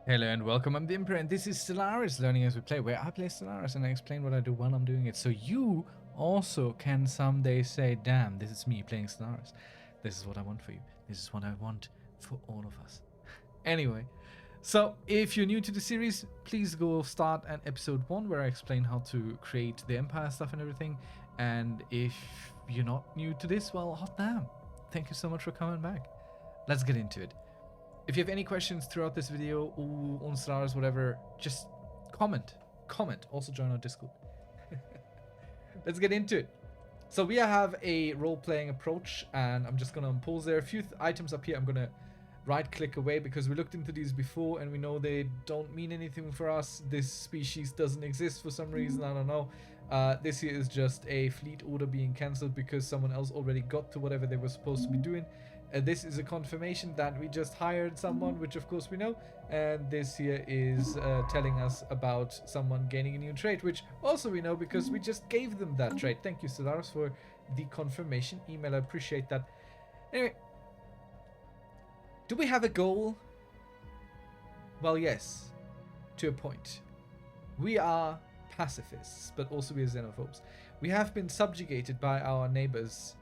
Hello and welcome, I'm the Imperor and this is Stellaris Learning as we play, where I play Stellaris and I explain what I do while I'm doing it, so you also can someday say, damn, this is me playing Stellaris. This is what I want for you. This is what I want for all of us. Anyway, so if you're new to the series, please go start at episode 1 where I explain how to create the Empire stuff and everything. And if you're not new to this, well, hot damn. Thank you so much for coming back. Let's get into it. If you have any questions throughout this video or on Stellaris, whatever, just comment. Also join our Discord. Let's get into it. So we have a role-playing approach, and I'm just gonna pause there. A few items up here I'm gonna right-click away because we looked into these before and we know they don't mean anything for us. This species doesn't exist for some reason, I don't know. This here is just a fleet order being cancelled because someone else already got to whatever they were supposed to be doing. This is a confirmation that we just hired someone, which of course we know, and this here is telling us about someone gaining a new trait, which also we know because we just gave them that trait. Thank you, Stellaris, for the confirmation email. I appreciate that. Anyway, do we have a goal? Well, yes, to a point. We are pacifists, but also we are xenophobes. We have been subjugated by our neighbors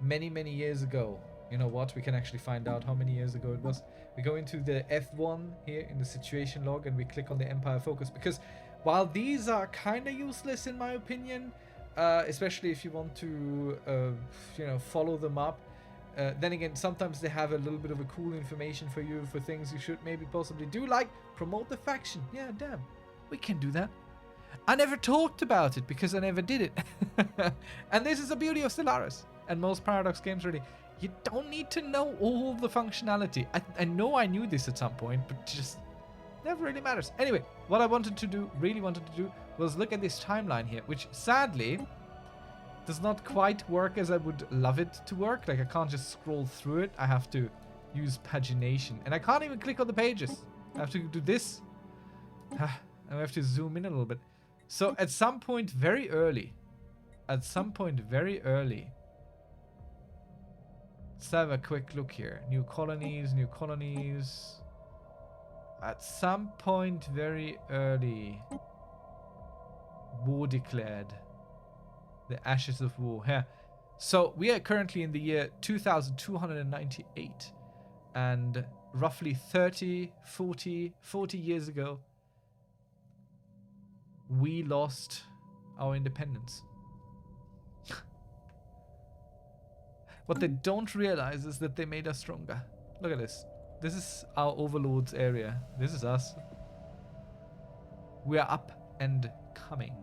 many years ago. You know what? We can actually find out how many years ago it was. We go into the F1 here in the situation log and we click on the Empire focus, because while these are kind of useless in my opinion, especially if you want to, follow them up, then again, sometimes they have a little bit of a cool information for you for things you should maybe possibly do, like promote the faction. Yeah, damn. We can do that. I never talked about it because I never did it. And this is the beauty of Stellaris and most Paradox games really. You don't need to know all the functionality. I know I knew this at some point, but just never really matters. Anyway, what I really wanted to do, was look at this timeline here, which sadly does not quite work as I would love it to work. Like, I can't just scroll through it. I have to use pagination. And I can't even click on the pages. I have to do this. I have to zoom in a little bit. So at some point very early, let's have a quick look here. New colonies. At some point very early, war declared. The ashes of war. Here. So we are currently in the year 2298. And roughly 40 years ago, we lost our independence. What they don't realize is that they made us stronger. Look at this. This is our overlord's area. This is us. We are up and coming.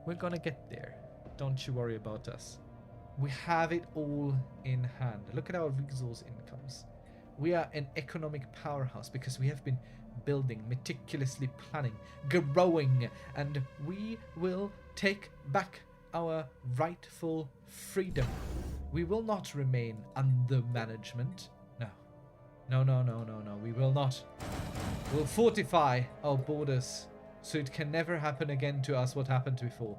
We're gonna get there. Don't you worry about us. We have it all in hand. Look at our resource incomes. We are an economic powerhouse because we have been building, meticulously planning, growing, and we will take back our rightful freedom. We will not remain under management. No, we will not. We'll fortify our borders so it can never happen again to us what happened before.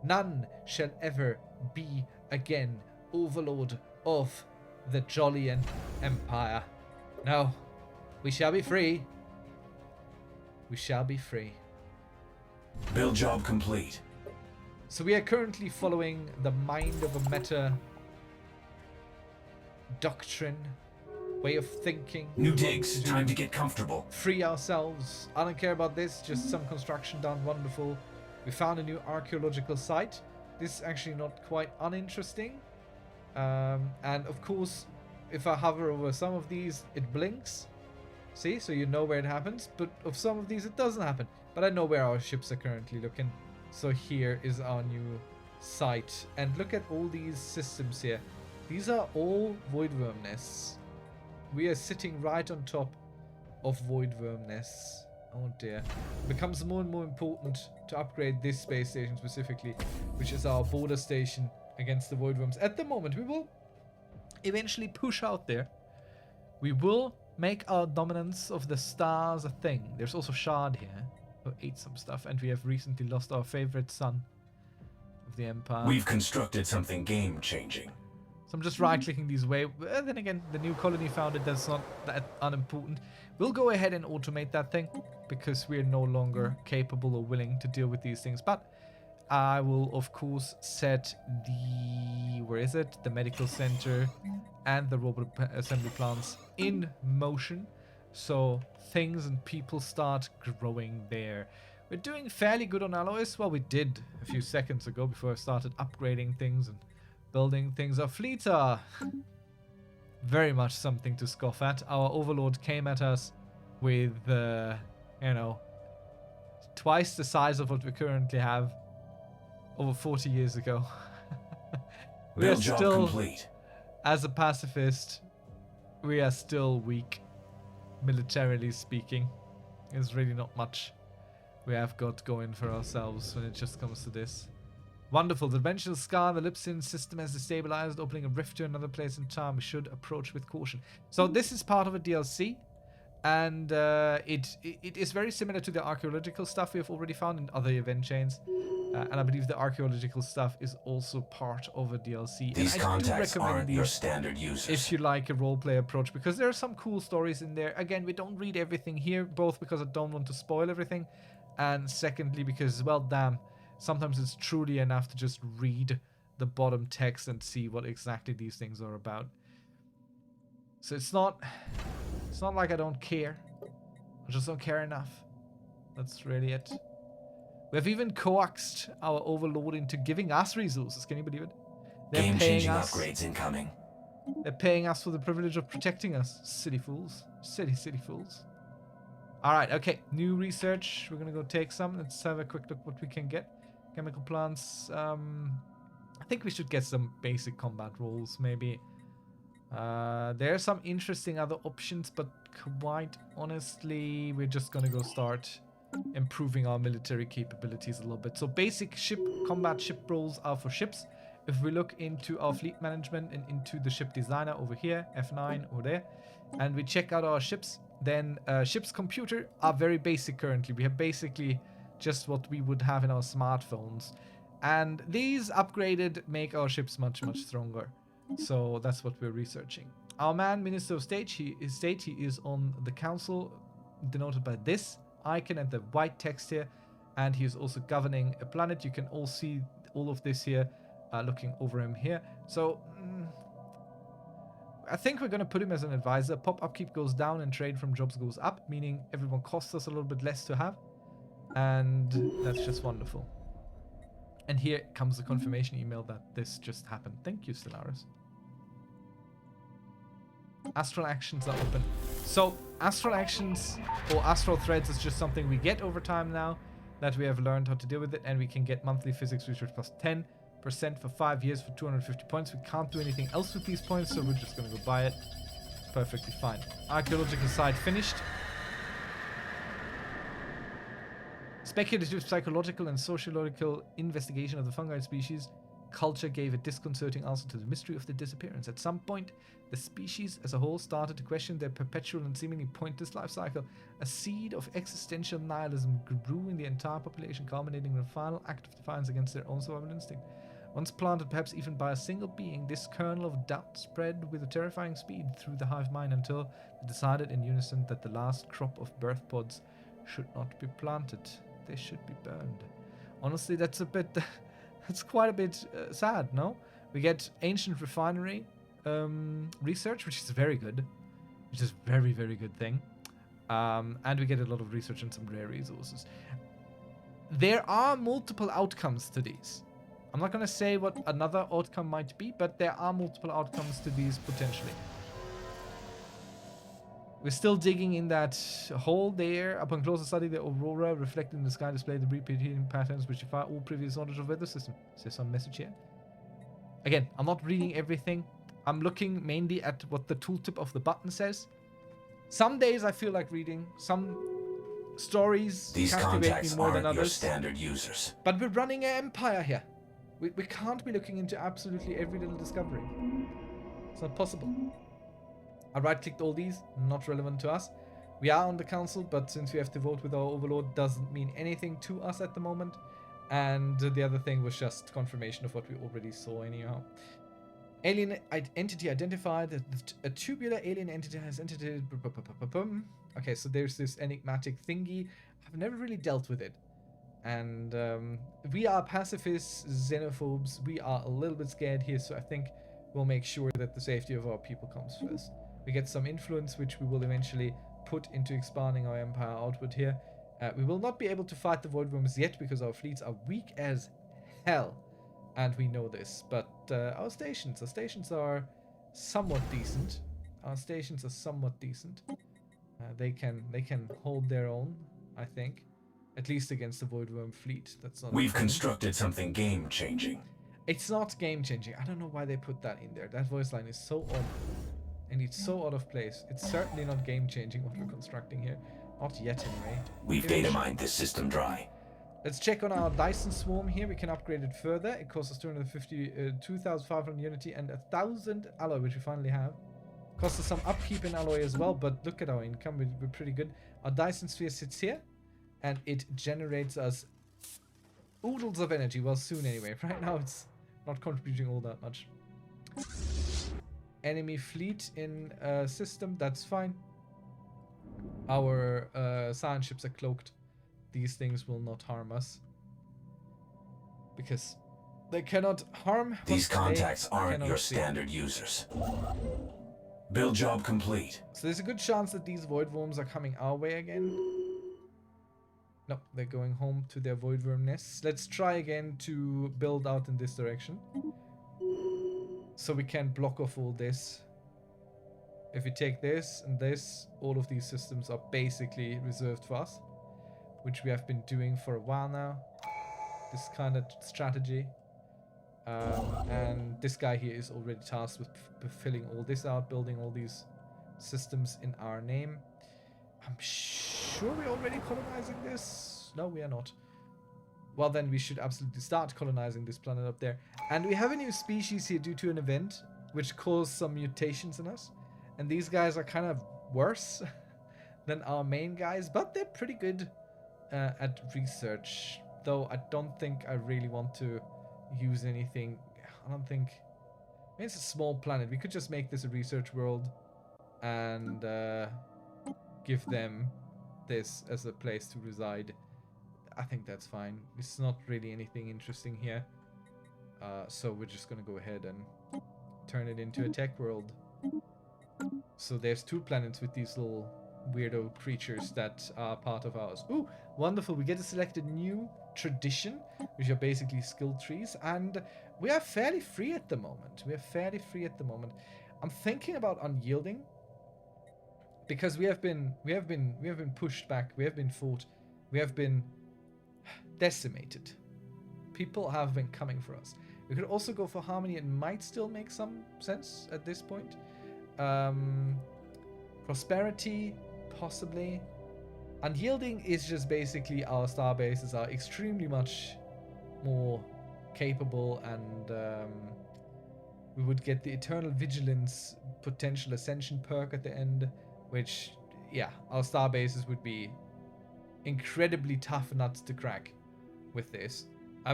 None shall ever be again overlord of the Jolly Empire. No, we shall be free. We shall be free. Build job complete. So we are currently following the mind of a meta doctrine, way of thinking. New digs, time to get comfortable. Free ourselves. I don't care about this, just some construction done, wonderful. We found a new archaeological site. This is actually not quite uninteresting. And of course, if I hover over some of these, it blinks. See, so you know where it happens, but of some of these it doesn't happen. But I know where our ships are currently looking. So here is our new site. And look at all these systems here. These are all voidworm nests. We are sitting right on top of voidworm nests. Oh dear. It becomes more and more important to upgrade this space station specifically, which is our border station against the voidworms. At the moment, we will eventually push out there. We will make our dominance of the stars a thing. There's also Shard here, who ate some stuff, and we have recently lost our favorite son of the Empire. We've constructed something game-changing. So I'm just right-clicking these away. Then again, the new colony founded, that's not that unimportant. We'll go ahead and automate that thing. because we're no longer capable or willing to deal with these things. But I will, of course, set the... where is it? The medical center and the robot assembly plants in motion. So things and people start growing there. We're doing fairly good on alloys. Well, we did a few seconds ago before I started upgrading things and building things. Our fleets are very much something to scoff at. Our overlord came at us with, you know, twice the size of what we currently have over 40 years ago. We are still, complete. as a pacifist, we are still weak, militarily speaking. There's really not much we have got going for ourselves when it just comes to this. Wonderful. The dimensional scar in the Lipsin system has destabilized, opening a rift to another place in time. We should approach with caution. So this is part of a DLC, and it is very similar to the archaeological stuff we have already found in other event chains. And I believe the archaeological stuff is also part of a DLC. These and contacts aren't your standard users. If you like a roleplay approach, because there are some cool stories in there. Again, we don't read everything here, both because I don't want to spoil everything, and secondly because, well, damn, sometimes it's truly enough to just read the bottom text and see what exactly these things are about. So it's not like I don't care. I just don't care enough. That's really it. We have even coaxed our overlord into giving us resources. Can you believe it? They're Game-changing paying us. upgrades incoming. They're paying us for the privilege of protecting us. Silly fools. Silly, silly fools. Alright, okay. New research. We're gonna go take some. Let's have a quick look what we can get. Chemical plants. I think we should get some basic combat rolls, maybe. There are some interesting other options, but quite honestly, we're just gonna go start improving our military capabilities a little bit. So basic combat ship roles are for ships. If we look into our fleet management and into the ship designer over here, F9 over there, and we check out our ships, then ship's computer are very basic currently. We have basically just what we would have in our smartphones, and these upgraded make our ships much stronger. So that's what we're researching. Our man, Minister of State, he is on the council, denoted by this icon and the white text here, and he is also governing a planet. You can all see all of this here, looking over him here. So I think we're going to put him as an advisor. Pop upkeep goes down and trade from jobs goes up, meaning everyone costs us a little bit less to have, and that's just wonderful. And here comes the confirmation email that this just happened. Thank you, Stellaris. Astral actions are open. So astral actions or astral threads is just something we get over time now that we have learned how to deal with it, and we can get monthly physics research plus 10% for 5 years for 250 points. We can't do anything else with these points, so we're just gonna go buy it. Perfectly fine. Archaeological side finished. Speculative psychological and sociological investigation of the fungi species culture gave a disconcerting answer to the mystery of the disappearance. At some point, the species as a whole started to question their perpetual and seemingly pointless life cycle. A seed of existential nihilism grew in the entire population, culminating in a final act of defiance against their own survival instinct. Once planted perhaps even by a single being, this kernel of doubt spread with a terrifying speed through the hive mind until they decided in unison that the last crop of birth pods should not be planted. They should be burned. Honestly, that's a bit... that's quite a bit sad, no? We get ancient refinery research, which is very good. Which is a very, very good thing. And we get a lot of research on some rare resources. There are multiple outcomes to these. I'm not going to say what another outcome might be, but there are multiple outcomes to these potentially. We're still digging in that hole there. Upon closer study, the aurora reflected in the sky displayed the repeating patterns which defy all previous knowledge of weather system. Is there some message here? Again, I'm not reading everything. I'm looking mainly at what the tooltip of the button says. Some days I feel like reading. Some stories captivate me more than others. Your standard users. But we're running an empire here. We can't be looking into absolutely every little discovery. It's not possible. I right-clicked all these, not relevant to us. We are on the council, but since we have to vote with our overlord, doesn't mean anything to us at the moment. And the other thing was just confirmation of what we already saw anyhow. Alien entity identified. A tubular alien entity has entered. Okay, so there's this enigmatic thingy. I've never really dealt with it. And we are pacifists, xenophobes. We are a little bit scared here, so I think we'll make sure that the safety of our people comes first. We get some influence, which we will eventually put into expanding our empire outward here. We will not be able to fight the Void Worms yet because our fleets are weak as hell, and we know this. But our stations are somewhat decent. Our stations are somewhat decent. They can hold their own, I think. At least against the Voidworm fleet. That's not. We've constructed something game-changing. It's not game-changing. I don't know why they put that in there. That voice line is so odd. And it's so out of place. It's certainly not game-changing what we're constructing here. Not yet, anyway. We've data mined this system dry. Let's check on our Dyson Swarm here. We can upgrade it further. It costs us 2,500 unity and 1,000 alloy, which we finally have. Costs us some upkeep in alloy as well, but look at our income. We're pretty good. Our Dyson Sphere sits here, and it generates us oodles of energy. Well, soon anyway. Right now, it's not contributing all that much. Enemy fleet in system. That's fine. Our science ships are cloaked. These things will not harm us. Because they cannot harm. These contacts aren't your standard users. Build job complete. So there's a good chance that these void worms are coming our way again. No, they're going home to their void worm nests. Let's try again to build out in this direction. So we can block off all this. If we take this and this, all of these systems are basically reserved for us, which we have been doing for a while now. This kind of strategy. And this guy here is already tasked with filling all this out, building all these systems in our name. I'm sure we're already colonizing this. No, we are not. Well, then we should absolutely start colonizing this planet up there. And we have a new species here due to an event, which caused some mutations in us. And these guys are kind of worse than our main guys, but they're pretty good at research. Though I don't think I really want to use anything. I don't think. I mean, it's a small planet. We could just make this a research world and give them this as a place to reside. I think that's fine. It's not really anything interesting here. So we're just gonna go ahead and turn it into a tech world. So there's 2 planets with these little weirdo creatures that are part of ours. Ooh, wonderful. We get to select a new tradition, which are basically skill trees, and we are fairly free at the moment. I'm thinking about unyielding, because we have been pushed back, we have been fought, we have been decimated. People have been coming for us. We could also go for harmony. It might still make some sense at this point. Prosperity, possibly. Unyielding is just basically our star bases are extremely much more capable, and we would get the Eternal Vigilance potential ascension perk at the end, which, yeah, our star bases would be incredibly tough nuts to crack with this.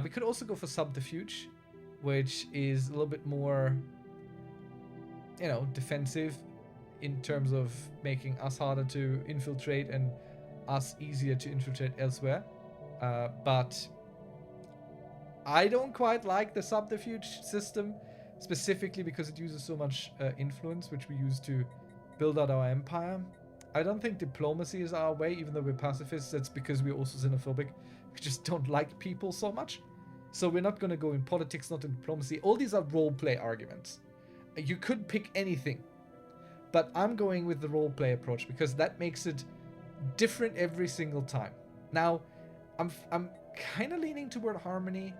We could also go for Subterfuge, which is a little bit more, you know, defensive in terms of making us harder to infiltrate and us easier to infiltrate elsewhere. But I don't quite like the Subterfuge system, specifically because it uses so much influence, which we use to build out our empire. I don't think diplomacy is our way, even though we're pacifists. That's because we're also xenophobic. We just don't like people so much. So we're not going to go in politics, not in diplomacy. All these are roleplay arguments. You could pick anything, but I'm going with the roleplay approach because that makes it different every single time. Now, I'm kind of leaning toward harmony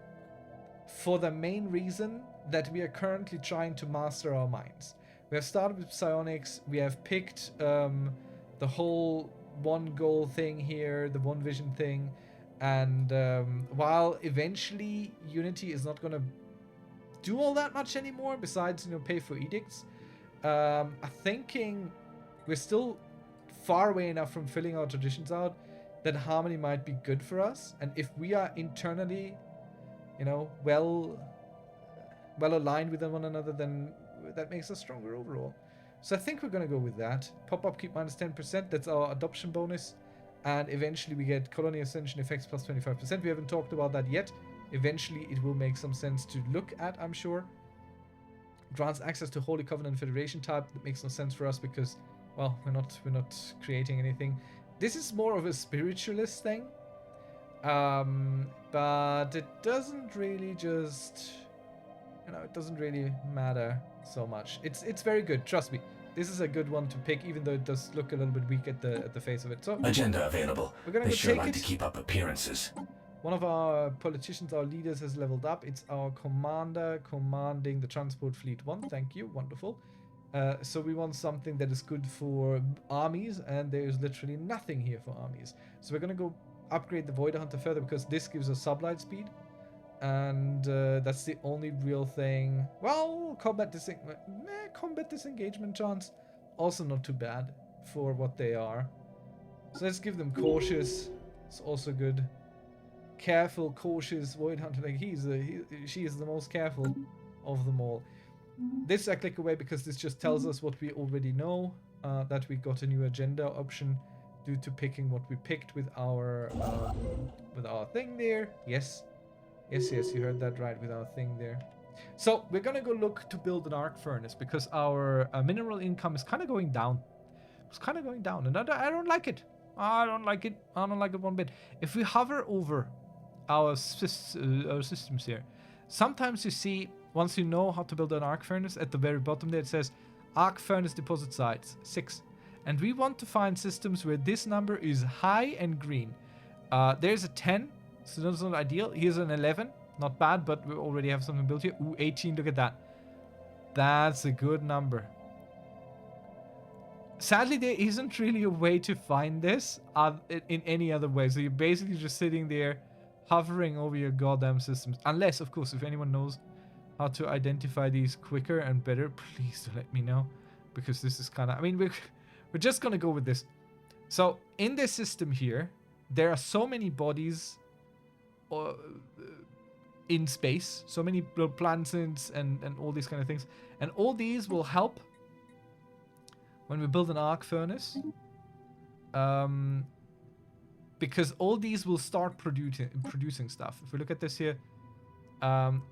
for the main reason that we are currently trying to master our minds. We have started with psionics. We have picked the whole one goal thing here, the one vision thing, and while eventually Unity is not going to do all that much anymore, besides, you know, pay for edicts, I'm thinking we're still far away enough from filling our traditions out that harmony might be good for us. And if we are internally, you know, well aligned with one another, then that makes us stronger overall. So I think we're going to go with that. Pop upkeep minus 10%. That's our adoption bonus. And eventually we get colony ascension effects plus 25%. We haven't talked about that yet. Eventually it will make some sense to look at, I'm sure. Grants access to Holy Covenant Federation type. That makes no sense for us because, well, we're not creating anything. This is more of a spiritualist thing. But it doesn't really just, you know, it doesn't really matter so much. It's very good, trust me. This is a good one to pick, even though it does look a little bit weak at the face of it. So agenda available. We're gonna they go sure take like it. to keep up appearances. One of our politicians, our leaders, has leveled up. It's our commander commanding the transport fleet 1. Thank you, wonderful. So we want something that is good for armies, and there is literally nothing here for armies. So we're gonna go upgrade the Void Hunter further because this gives us sublight speed, and that's the only real thing. Well, combat disengagement chance, also not too bad for what they are. So let's give them cautious. It's also good. Careful, cautious Void Hunter. Like she is the most careful of them all. This I click away because this just tells us what we already know. That we got a new agenda option due to picking what we picked with our thing there. Yes, you heard that right, with our thing there. So we're gonna go look to build an arc furnace because our mineral income is kind of going down. It's kind of going down, and I don't like it. I don't like it one bit. If we hover over our systems here, sometimes you see, once you know how to build an arc furnace, at the very bottom there it says arc furnace deposit sites 6, and we want to find systems where this number is high and green. There's a 10, so that's not ideal. Here's an 11, not bad, but we already have something built here. Ooh, 18, look at that. That's a good number. Sadly, there isn't really a way to find this in any other way. So you're basically just sitting there, hovering over your goddamn systems. Unless, of course, if anyone knows how to identify these quicker and better, please do let me know. Because this is kind of... I mean, we're just going to go with this. So, in this system here, there are so many bodies in space. So many planets and all these kind of things. And all these will help when we build an arc furnace, because all these will start producing stuff. If we look at this here,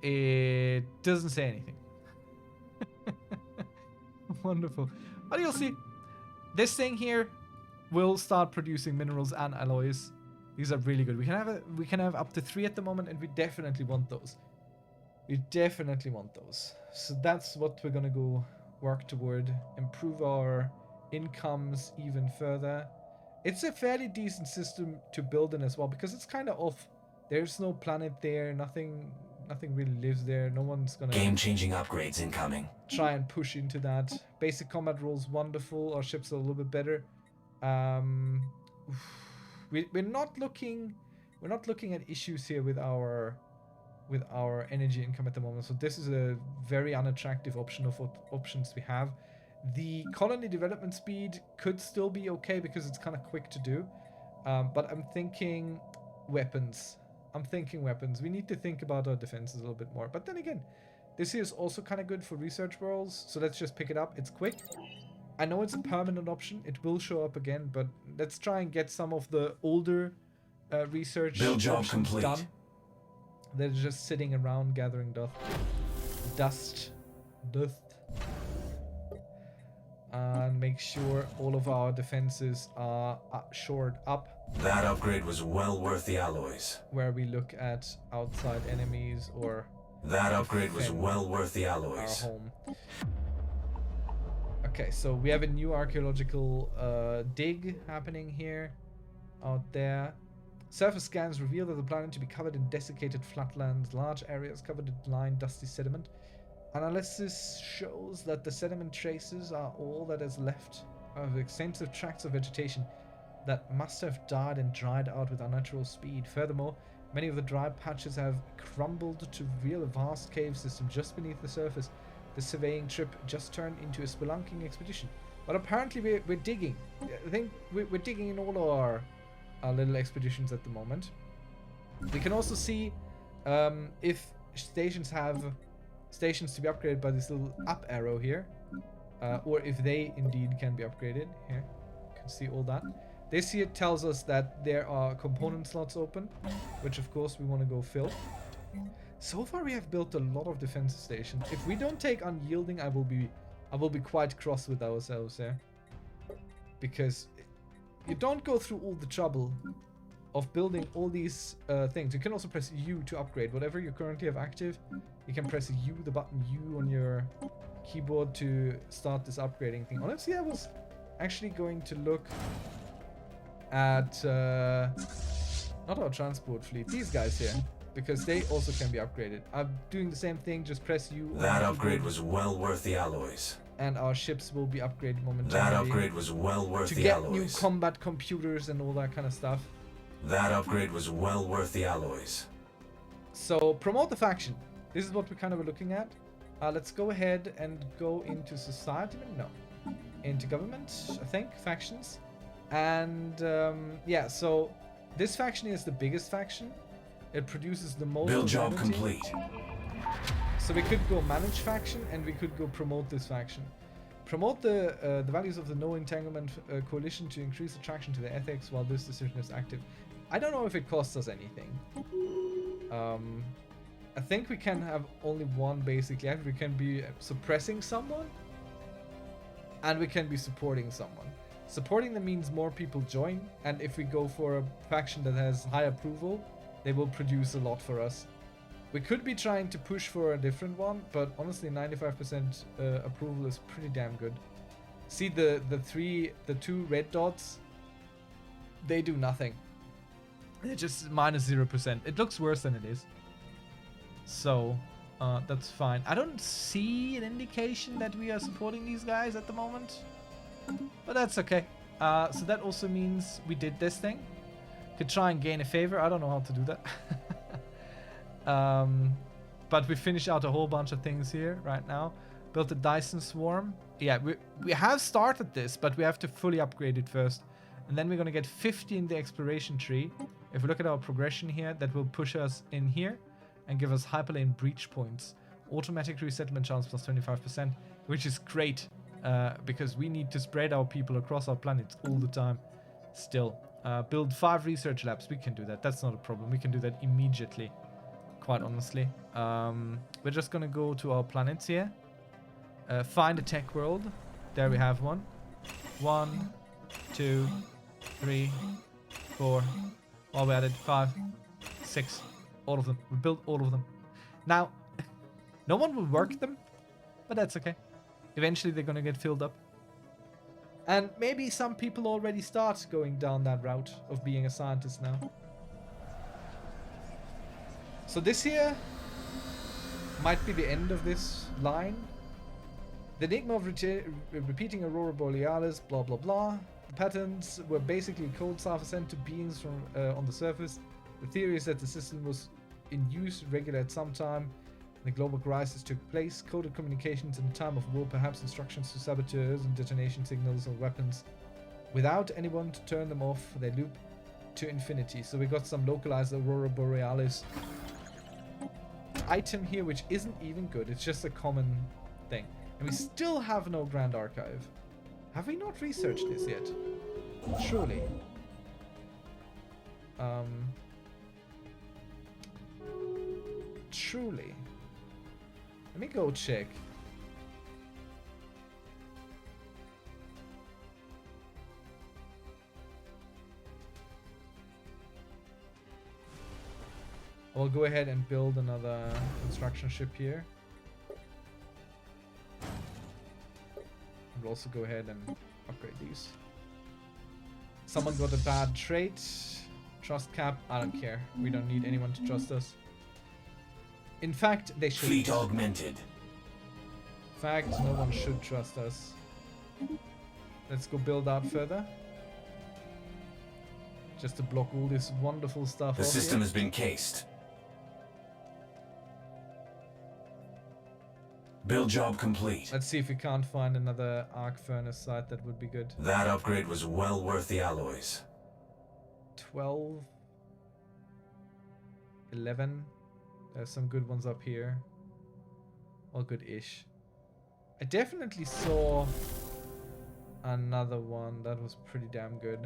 it doesn't say anything. Wonderful. But you'll see, this thing here will start producing minerals and alloys. These are really good. We can have up to 3 at the moment, and we definitely want those. We definitely want those. So that's what we're gonna go work toward. Improve our incomes even further. It's a fairly decent system to build in as well, because it's kind of off. There's no planet there. Nothing really lives there. No one's gonna game-changing upgrades incoming. Try and push into that. Basic combat rules wonderful. Our ships are a little bit better. We're not looking at issues here with our energy income at the moment. So this is a very unattractive option of what options we have. The colony development speed could still be okay because it's kind of quick to do. But I'm thinking weapons. We need to think about our defenses a little bit more. But then again, this here is also kind of good for research worlds. So let's just pick it up. It's quick. I know it's a permanent option. It will show up again. But let's try and get some of the older research build job options complete. Done. They're just sitting around gathering dust. And make sure all of our defenses are shored up. That upgrade was well worth the alloys. Where we look at outside enemies or... That upgrade was well worth the alloys. Our home. Okay, so we have a new archaeological dig happening here. Out there. Surface scans reveal that the planet to be covered in desiccated flatlands, large areas covered in blind, dusty sediment. Analysis shows that the sediment traces are all that is left of extensive tracts of vegetation that must have died and dried out with unnatural speed. Furthermore, many of the dry patches have crumbled to reveal a vast cave system just beneath the surface. The surveying trip just turned into a spelunking expedition. But apparently we're digging. I think we're digging in all our little expeditions at the moment. We can also see if stations have stations to be upgraded by this little up arrow here. or if they indeed can be upgraded. Here, you can see all that. This here tells us that there are component slots open, which of course we want to go fill. So far we have built a lot of defense stations. If we don't take unyielding, I will be quite cross with ourselves here. Because you don't go through all the trouble of building all these things. You can also press U to upgrade. Whatever you currently have active, you can press U, the button U on your keyboard to start this upgrading thing. Honestly, I was actually going to look at not our transport fleet, these guys here, because they also can be upgraded. I'm doing the same thing, just press U. That upgrade was well worth the alloys. And our ships will be upgraded momentarily. That upgrade was well worth the alloys. To get new combat computers and all that kind of stuff. That upgrade was well worth the alloys. So, promote the faction. This is what we kind of were looking at. Let's go ahead and go into society. No. Into government, I think. Factions. And, yeah, so this faction is the biggest faction. It produces the most. Build job complete. So we could go manage faction, and we could go promote this faction. Promote the values of the no entanglement coalition to increase attraction to the ethics while this decision is active. I don't know if it costs us anything. I think we can have only one basically. We can be suppressing someone, and we can be supporting someone. Supporting them means more people join, and if we go for a faction that has high approval, they will produce a lot for us. We could be trying to push for a different one, but honestly 95% approval is pretty damn good. See the two red dots? They do nothing. They're just minus 0%. It looks worse than it is. So, that's fine. I don't see an indication that we are supporting these guys at the moment. But that's okay. So that also means we did this thing. Could try and gain a favor. I don't know how to do that. But we finish out a whole bunch of things here right now. Built a Dyson Swarm. Yeah, we have started this, but we have to fully upgrade it first. And then we're going to get 50 in the exploration tree. If we look at our progression here, that will push us in here and give us hyperlane breach points. Automatic resettlement chance plus 25%, which is great because we need to spread our people across our planets all the time still. Build 5 research labs. We can do that. That's not a problem. We can do that immediately. Quite honestly. We're just gonna go to our planets here. Find a tech world. There we have one. 1, 2, 3, 4. Well, we added 5, 6. All of them. We built all of them. Now, no one will work them, but that's okay. Eventually they're gonna get filled up. And maybe some people already start going down that route of being a scientist now. So this here might be the end of this line. The enigma of repeating Aurora Borealis, blah blah blah. The patterns were basically cold sulfur sent to beings from on the surface. The theory is that the system was in use regular at some time. The global crisis took place. Coded communications in the time of war, perhaps instructions to saboteurs and detonation signals or weapons. Without anyone to turn them off, they loop to infinity. So we got some localized Aurora Borealis item here, which isn't even good. It's just a common thing. And we still have no Grand Archive. Have we not researched this yet? Surely. Truly. Let me go check. I'll go ahead and build another construction ship here. We'll also go ahead and upgrade these. Someone got a bad trait. Trust cap. I don't care. We don't need anyone to trust us. In fact, they should. Fleet augmented. In fact, no one should trust us. Let's go build out further. Just to block all this wonderful stuff. The system has been cased. Build job complete. Let's see if we can't find another arc furnace site. That would be good. That upgrade was well worth the alloys. 12. 11. There's some good ones up here. All good-ish. I definitely saw another one that was pretty damn good.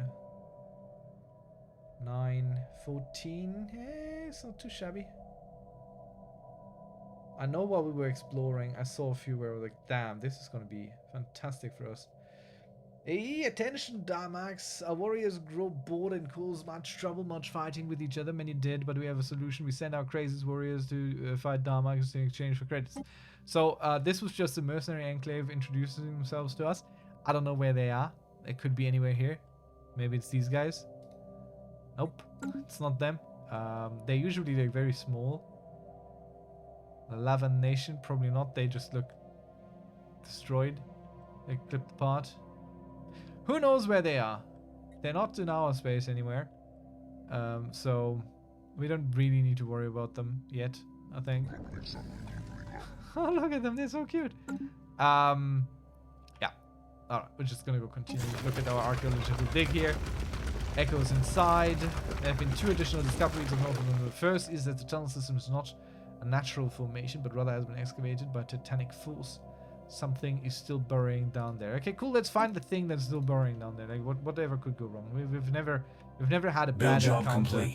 914. Hey, it's not too shabby. I know while we were exploring, I saw a few where I was like, damn, this is gonna be fantastic for us. Hey, attention, Darmax. Our warriors grow bored and cause much trouble, much fighting with each other. Many dead, but we have a solution. We send our craziest warriors to fight Darmax in exchange for credits. So, this was just a mercenary enclave introducing themselves to us. I don't know where they are. They could be anywhere here. Maybe it's these guys. Nope, it's not them. They're usually like very small. The Lavan Nation, probably not. They just look destroyed. They clipped apart. Who knows where they are? They're not in our space anywhere. So we don't really need to worry about them yet, I think. Oh, look at them. They're so cute. Yeah. Alright, we're just gonna go continue. Look at our archaeological dig here. Echoes inside. There have been 2 additional discoveries of North of them. The first is that the tunnel system is not a natural formation, but rather has been excavated by titanic force. Something is still burrowing down there. Okay, cool. Let's find the thing that's still burrowing down there. Like whatever could go wrong. We've never had a bad encounter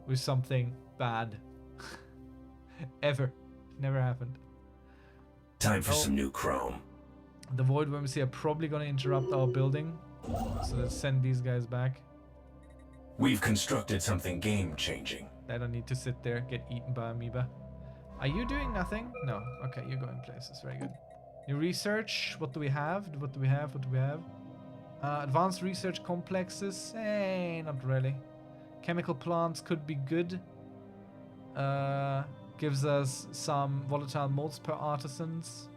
with something bad. Ever. Never happened. Time for some new chrome. The void worms here are probably gonna interrupt our building. So let's send these guys back. We've constructed something game-changing. They don't need to sit there, get eaten by amoeba. Are you doing nothing? No. Okay, you're going places. Very good. New research. What do we have? What do we have? What do we have? Advanced research complexes. Hey, not really. Chemical plants could be good. Gives us some volatile molds per artisans.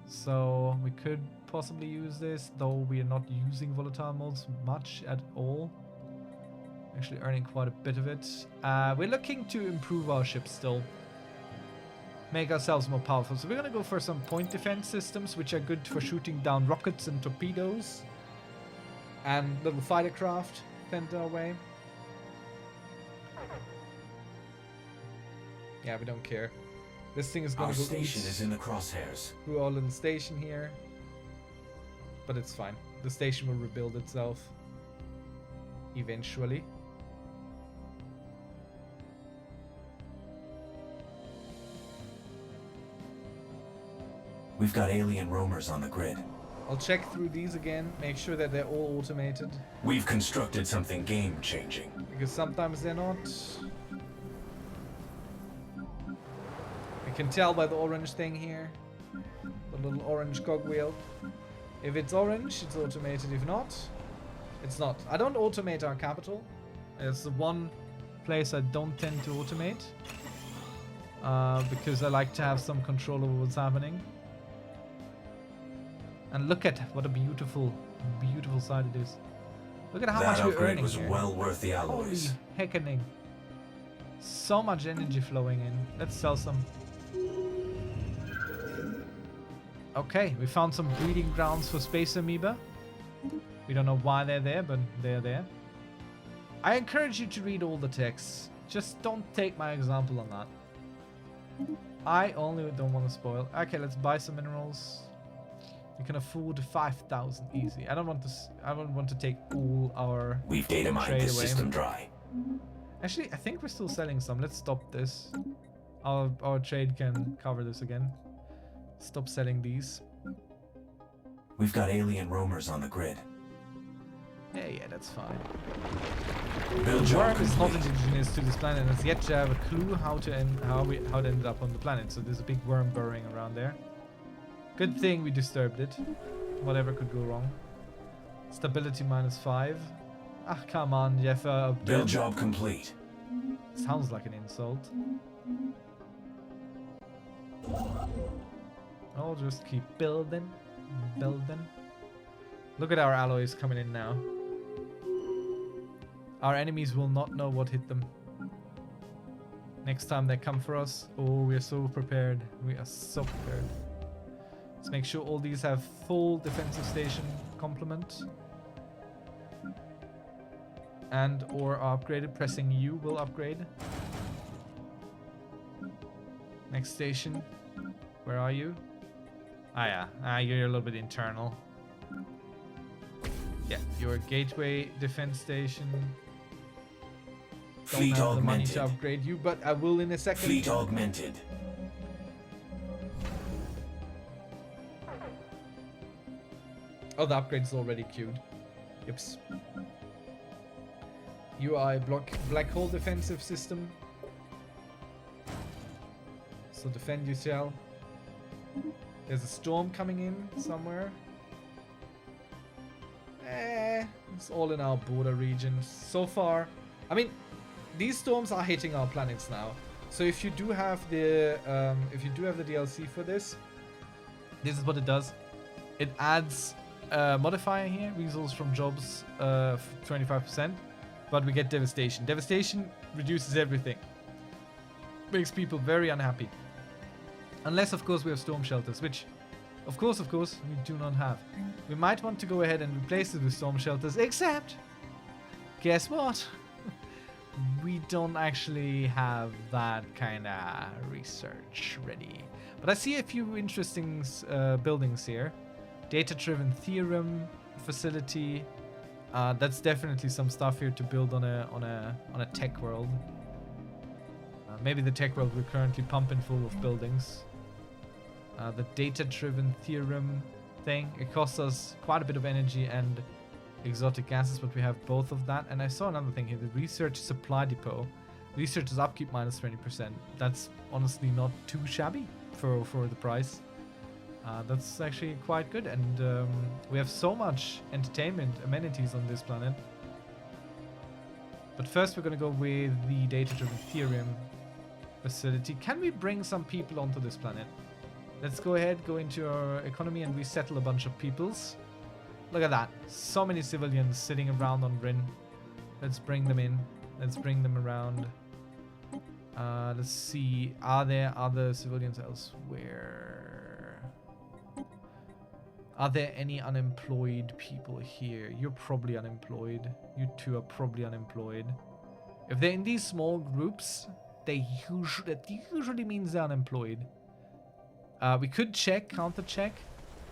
So we could possibly use this, though we are not using volatile molds much at all. Actually earning quite a bit of it. We're looking to improve our ship still. Make ourselves more powerful. So we're going to go for some point defense systems, which are good for shooting down rockets and torpedoes. And little fighter craft sent our way. Yeah, we don't care. This thing is going to go station is in the crosshairs. Through our little station here. But it's fine. The station will rebuild itself. Eventually. We've got alien roamers on the grid. I'll check through these again, make sure that they're all automated. We've constructed something game-changing. Because sometimes they're not. I can tell by the orange thing here. The little orange cogwheel. If it's orange, it's automated. If not, it's not. I don't automate our capital. It's the one place I don't tend to automate. Because I like to have some control over what's happening. And look at what a beautiful, beautiful sight it is. Look at how much we're earning was here. Well worth the alloys. Holy heckening. So much energy flowing in. Let's sell some. Okay, we found some breeding grounds for space amoeba. We don't know why they're there, but they're there. I encourage you to read all the texts. Just don't take my example on that. I only don't want to spoil. Okay, let's buy some minerals. You can afford 5,000 easy. I don't want to. I don't want to take all our. We've data mined this system dry. Actually, I think we're still selling some. Let's stop this. Our trade can cover this again. Stop selling these. We've got alien roamers on the grid. Yeah, that's fine. The worm is not indigenous to this planet and has yet to have a clue how it ended up on the planet. So there's a big worm burrowing around there. Good thing we disturbed it. Whatever could go wrong. Stability -5. Ah, come on, Jeff. Build job complete. Sounds like an insult. I'll just keep building. Look at our alloys coming in now. Our enemies will not know what hit them. Next time they come for us, oh, we are so prepared. We are so prepared. Let's make sure all these have full defensive station complement. And or are upgraded. Pressing U will upgrade. Next station. Where are you? Ah, yeah. Ah, you're a little bit internal. Yeah, you're a gateway defense station. Don't Fleet have the money augmented. to upgrade you, but I will in a second. Fleet augmented. Oh, the upgrade's already queued. Yips. You are a black hole defensive system. So defend you shall. There's a storm coming in somewhere. It's all in our border regions. So far, I mean, these storms are hitting our planets now. So if you do have the DLC for this, this is what it does. It adds a modifier here, resource from jobs, 25%, but we get devastation. Devastation reduces everything. Makes people very unhappy. Unless, of course, we have storm shelters, which, of course, we do not have. We might want to go ahead and replace it with storm shelters, except, guess what? We don't actually have that kind of research ready. But I see a few interesting buildings here. Data-driven theorem facility. That's definitely some stuff here to build on a tech world. Maybe the tech world we're currently pumping full of buildings. The data-driven theorem thing. It costs us quite a bit of energy and exotic gases, but we have both of that. And I saw another thing here, the research supply depot. Researchers upkeep minus 20%. That's honestly not too shabby for the price. That's actually quite good, and we have so much entertainment amenities on this planet. But first we're gonna go with the data-driven theorem facility. Can we bring some people onto this planet? Let's go ahead, go into our economy and resettle a bunch of peoples. Look at that. So many civilians sitting around on Rin. Let's bring them in. Let's bring them around. Let's see. Are there other civilians elsewhere? Are there any unemployed people here? You're probably unemployed. You two are probably unemployed. If they're in these small groups, that usually means they're unemployed. We could check, counter check.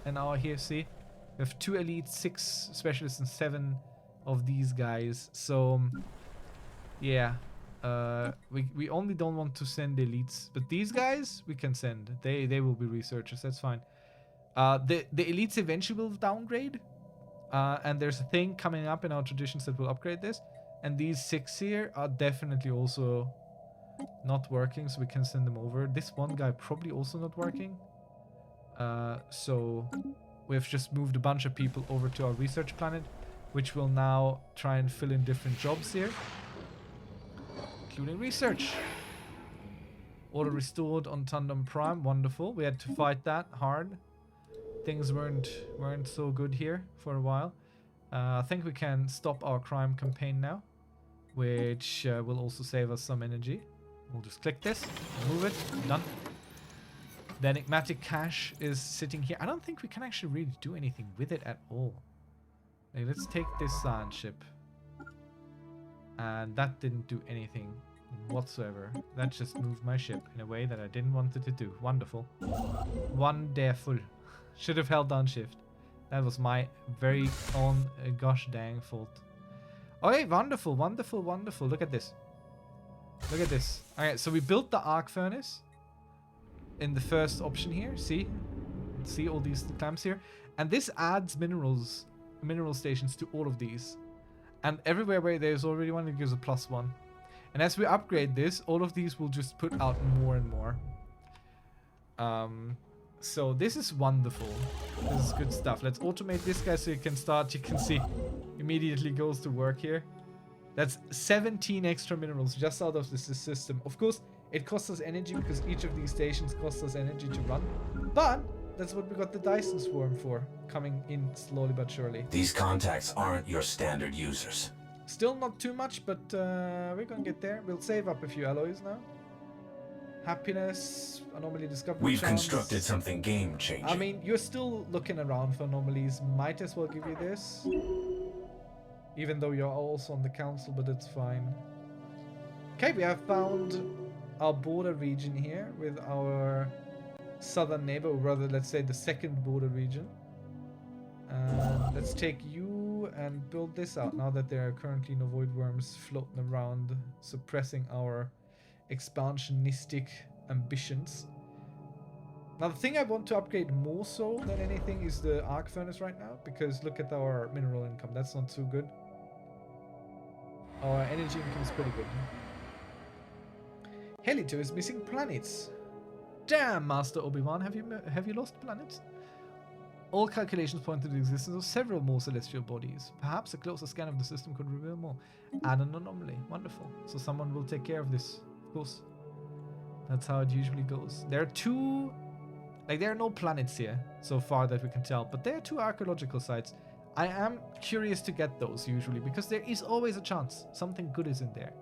And now here, see. We have 2 elites, 6 specialists, and 7 of these guys. So, yeah. We only don't want to send elites. But these guys, we can send. They will be researchers. That's fine. The elites eventually will downgrade. And there's a thing coming up in our traditions that will upgrade this. And these 6 here are definitely also not working, so we can send them over. This one guy probably also not working. So we've just moved a bunch of people over to our research planet, which will now try and fill in different jobs here, including research. Order restored on Tandem Prime. Wonderful. We had to fight that hard. Things weren't so good here for a while. I think we can stop our crime campaign now, which will also save us some energy. We'll just click this, move it, done. The enigmatic cache is sitting here. I don't think we can actually really do anything with it at all. Like, let's take this science ship. And that didn't do anything whatsoever. That just moved my ship in a way that I didn't want it to do. Wonderful. Wonderful. Should have held down shift. That was my very own gosh dang fault. Okay, wonderful, wonderful, wonderful. Look at this. Look at this. Alright, so we built the arc furnace in the first option here. See all these clamps here, and this adds mineral stations to all of these, and everywhere where there's already one, it gives a +1. And as we upgrade this, all of these will just put out more and more. So this is wonderful. This is good stuff. Let's automate this guy so you can start. You can see immediately goes to work here. That's 17 extra minerals just out of this system. Of course, it costs us energy because each of these stations costs us energy to run. But that's what we got the Dyson Swarm for, coming in slowly but surely. These contacts aren't your standard users. Still not too much, but we're gonna get there. We'll save up a few alloys now. Happiness, anomaly discovery. We've constructed something game-changing. I mean, you're still looking around for anomalies. Might as well give you this. Even though you're also on the council, but it's fine. Okay, we have found our border region here with our southern neighbor, or rather, let's say the second border region. Let's take you and build this out now that there are currently no void worms floating around, suppressing our expansionistic ambitions. Now, the thing I want to upgrade more so than anything is the arc furnace right now, because look at our mineral income. That's not too good. Our energy income is pretty good. Helito is missing planets. Damn, Master Obi-Wan, have you lost planets? All calculations point to the existence of several more celestial bodies. Perhaps a closer scan of the system could reveal more. Add an anomaly. Wonderful. So someone will take care of this, of course. That's how it usually goes. There are two... Like, there are no planets here, so far that we can tell. But there are two archaeological sites. I am curious to get those, usually, because there is always a chance. Something good is in there.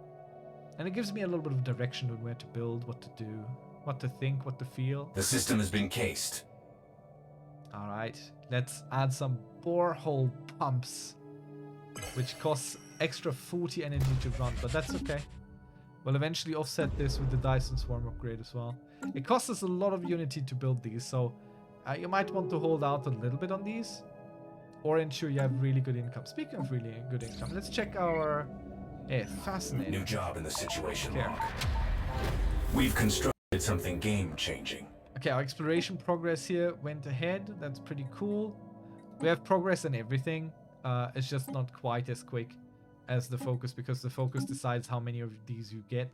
And it gives me a little bit of direction on where to build, what to do, what to think, what to feel. The system has been cased. Alright, let's add some borehole pumps, which costs extra 40 energy to run, but that's okay. We'll eventually offset this with the Dyson Swarm upgrade as well. It costs us a lot of Unity to build these, so you might want to hold out a little bit on these, or ensure you have really good income. Speaking of really good income, let's check our... fascinating. New job in the situation Here. log. We've constructed something game-changing. Okay, our exploration progress here went ahead. That's pretty cool. We have progress in everything. It's just not quite as quick as the focus, because the focus decides how many of these you get.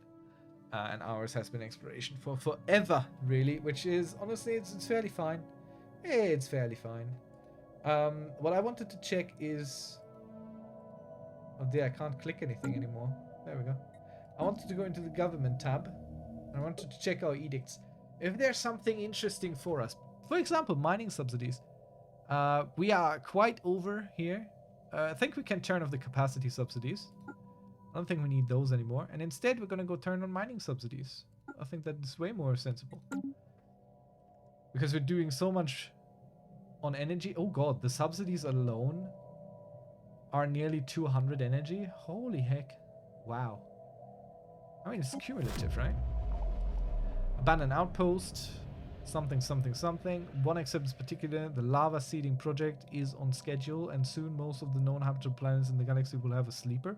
And ours has been exploration for forever, really, which is, honestly, it's fairly fine. It's fairly fine. What I wanted to check is... Oh dear, I can't click anything anymore. There we go. I wanted to go into the government tab. I wanted to check our edicts. If there's something interesting for us, for example, mining subsidies, we are quite over here. I think we can turn off the capacity subsidies. I don't think we need those anymore. And instead, we're going to go turn on mining subsidies. I think that's way more sensible. Because we're doing so much on energy. Oh god, the subsidies alone are nearly 200 energy. Holy heck. Wow. I mean, it's cumulative, right? Abandoned outpost, something, something, something. One acceptance particular, the lava seeding project is on schedule, and soon most of the known habitable planets in the galaxy will have a sleeper.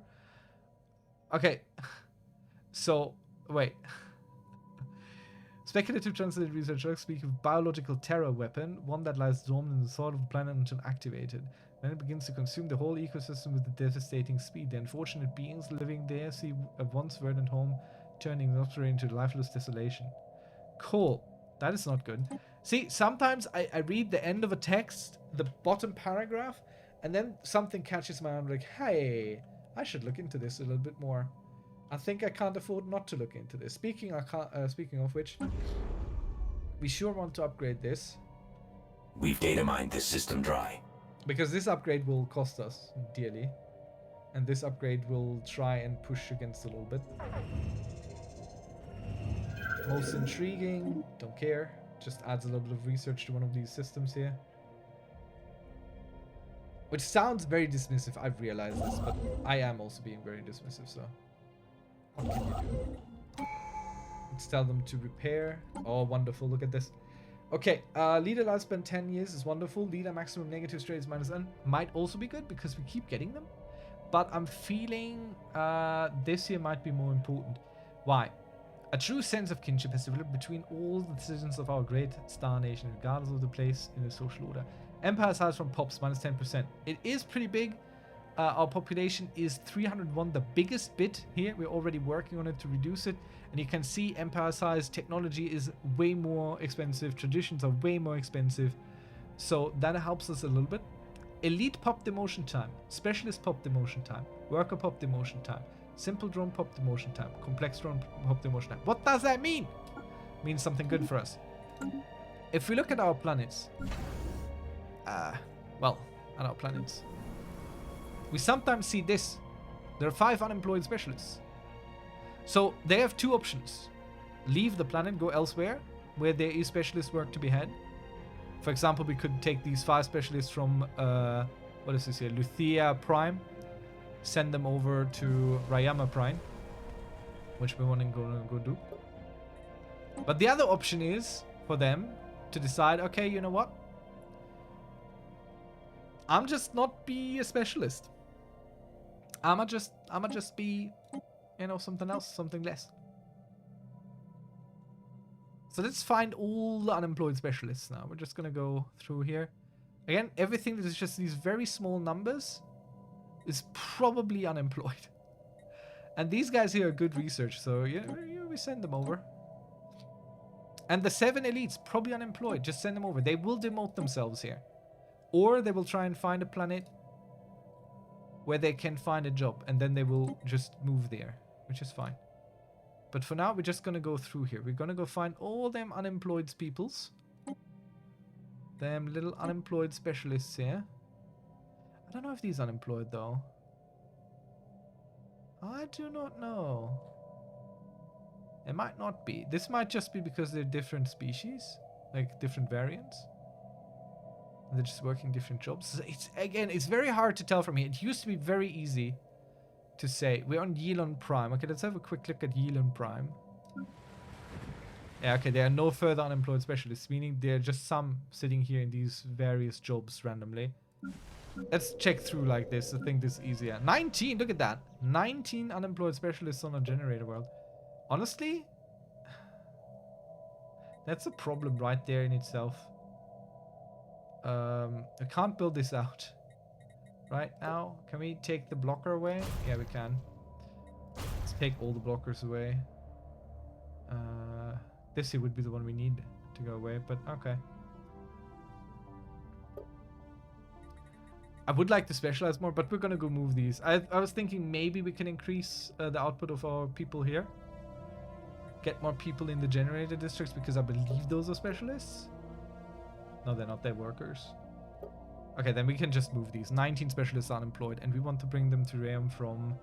Okay, so, wait. Speculative translated researchers speak of biological terror weapon, one that lies dormant in the soil of the planet until activated. Then it begins to consume the whole ecosystem with a devastating speed. The unfortunate beings living there see a once verdant home turning the obscure into lifeless desolation. Cool. That is not good. See, sometimes I read the end of a text, the bottom paragraph, and then something catches my eye. I'm like, hey, I should look into this a little bit more. I think I can't afford not to look into this. Speaking of which, we sure want to upgrade this. We've data mined this system dry. Because this upgrade will cost us dearly. And this upgrade will try and push against a little bit. Most intriguing, don't care. Just adds a little bit of research to one of these systems here. Which sounds very dismissive, I've realized this, but I am also being very dismissive, so... What can you do? Let's tell them to repair. Oh, wonderful, look at this. Okay, leader lifespan 10 years is wonderful. Leader maximum negative straight is -1. Might also be good, because we keep getting them. But I'm feeling this here might be more important. Why? A true sense of kinship has developed between all the citizens of our great star nation, regardless of the place in the social order. Empire size from POPs, -10%. It is pretty big. Our population is 301, the biggest bit here. We're already working on it to reduce it. And you can see empire size technology is way more expensive. Traditions are way more expensive. So that helps us a little bit. Elite pop demotion time, specialist pop demotion time, worker pop demotion time, simple drone pop demotion time, complex drone pop demotion time. What does that mean? It means something good for us. If we look at our planets, we sometimes see this. There are 5 unemployed specialists. So they have 2 options. Leave the planet, go elsewhere, where there is specialist work to be had. For example, we could take these 5 specialists from, what is this here, Luthia Prime, send them over to Rayama Prime, which we want to go do. But the other option is, for them, to decide, okay, you know what? I'm just not be a specialist. I'ma just be, you know, something else, something less. So let's find all the unemployed specialists now. We're just gonna go through here. Again, everything that is just these very small numbers is probably unemployed. And these guys here are good research, so yeah, we send them over. And the 7 elites, probably unemployed. Just send them over. They will demote themselves here. Or they will try and find a planet where they can find a job. And then they will just move there, which is fine. But for now, we're just going to go through here. We're going to go find all them unemployed peoples. Them little unemployed specialists here. I don't know if these are unemployed, though. I do not know. It might not be. This might just be because they're different species. Like, different variants. They're just working different jobs. It's very hard to tell from here. It used to be very easy to say. We're on Yilon Prime. Okay, let's have a quick look at Yilon Prime. Yeah, okay, there are no further unemployed specialists, meaning there are just some sitting here in these various jobs randomly. Let's check through like this. I think this is easier. 19, look at that. 19 unemployed specialists on a generator world. Honestly, that's a problem right there in itself. I can't build this out right now. Can we take the blocker away? Yeah, we can. Let's take all the blockers away. This here would be the one we need to go away, but okay. I would like to specialize more, but we're gonna go move these. I was thinking maybe we can increase the output of our people here. Get more people in the generator districts, because I believe those are specialists. No, they're not. They're workers. Okay, then we can just move these. 19 specialists are unemployed, and we want to bring them to Realm from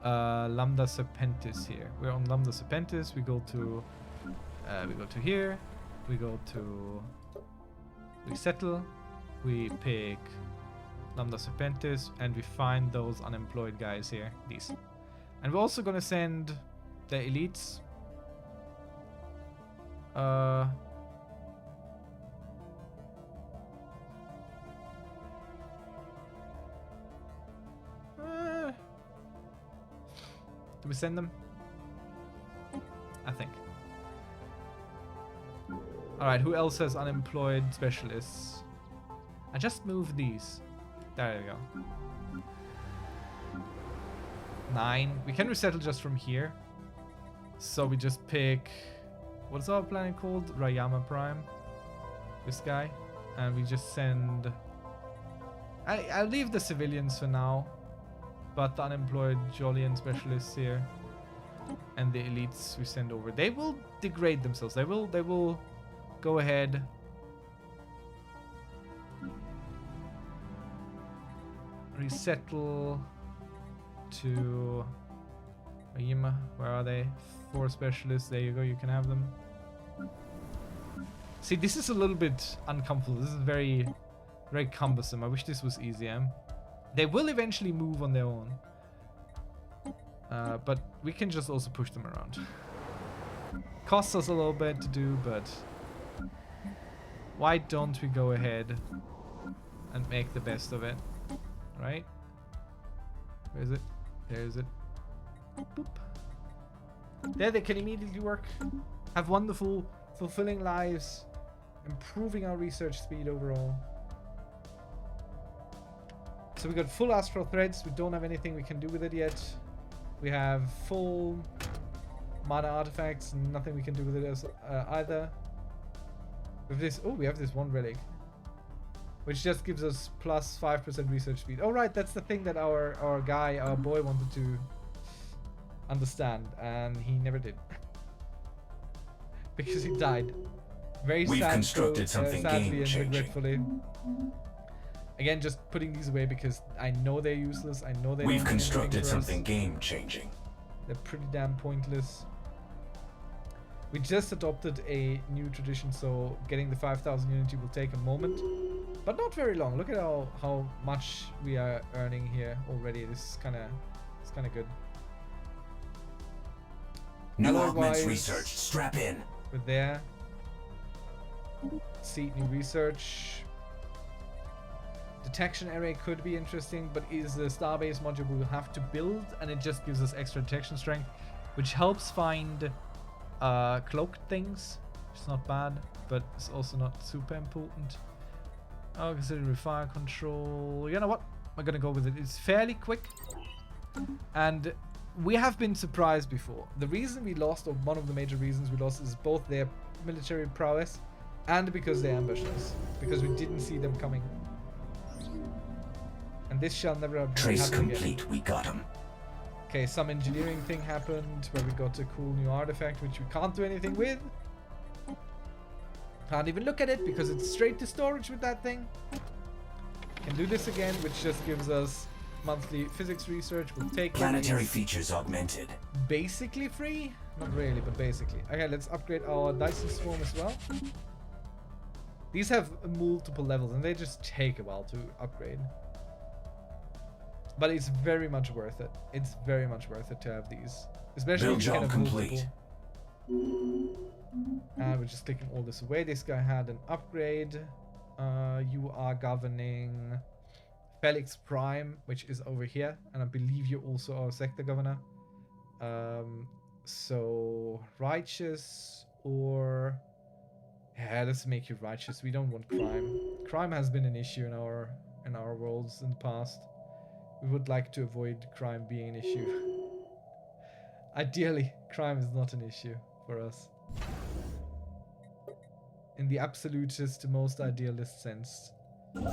Lambda Serpentis here. We're on Lambda Serpentis. We go to here. We go to... We settle. We pick Lambda Serpentis, and we find those unemployed guys here. These. And we're also going to send the elites. Do we send them? I think. Alright, who else has unemployed specialists? I just moved these. There we go. 9. We can resettle just from here. So we just pick... What's our planet called? Rayama Prime. This guy. And we just send... I'll leave the civilians for now. But the unemployed Jolian specialists here. And the elites we send over. They will degrade themselves. They will go ahead. Resettle to Rayama. Where are they? 4 specialists. There you go. You can have them. See, this is a little bit uncomfortable. This is very, very cumbersome. I wish this was easier. They will eventually move on their own. But we can just also push them around. Costs us a little bit to do, but why don't we go ahead and make the best of it? Right? Where is it? There is it. Boop. There they can immediately work. Have wonderful, fulfilling lives. Improving our research speed overall. So we got full astral threads. We don't have anything we can do with it yet. We have full mana artifacts. Nothing we can do with it as, either. With this, oh, we have this one relic, which just gives us plus 5% research speed. Oh right, that's the thing that our boy wanted to understand, and he never did because he died. Very We've sad, constructed something sadly and game-changing. regretfully. Again, just putting these away because I know they're useless. I know they. We've don't do anything constructed for something us. game-changing. They're pretty damn pointless. We just adopted a new tradition, so getting the 5,000 unity will take a moment, but not very long. Look at how much we are earning here already. This is kind of good. New Otherwise, augments research. Strap in. We're there. Let's see, new research. Detection array could be interesting, but is the starbase module we'll have to build, and it just gives us extra detection strength, which helps find cloaked things, which is not bad, but it's also not super important. Oh, consider fire control. You know what? We're gonna go with it. It's fairly quick, and we have been surprised before. The reason we lost, or one of the major reasons we lost, is both their military prowess and because they ambushed us, because we didn't see them coming. And this shall never happen Trace complete. again. We got him. Okay, some engineering thing happened where we got a cool new artifact which we can't do anything with. Can't even look at it because it's straight to storage with that thing. Can do this again, which just gives us monthly physics research. We'll take planetary features augmented. Basically free? Not really, but basically. Okay, let's upgrade our Dyson Swarm as well. These have multiple levels and they just take a while to upgrade. But it's very much worth it. It's very much worth it to have these. Especially Build if you can job have complete. And we're just taking all this away. This guy had an upgrade. You are governing Felix Prime, which is over here. And I believe you're also our sector governor. So righteous or... Yeah, let's make you righteous. We don't want crime. Crime has been an issue in our worlds in the past. We would like to avoid crime being an issue. Ideally, crime is not an issue for us. In the absolutist, most idealist sense.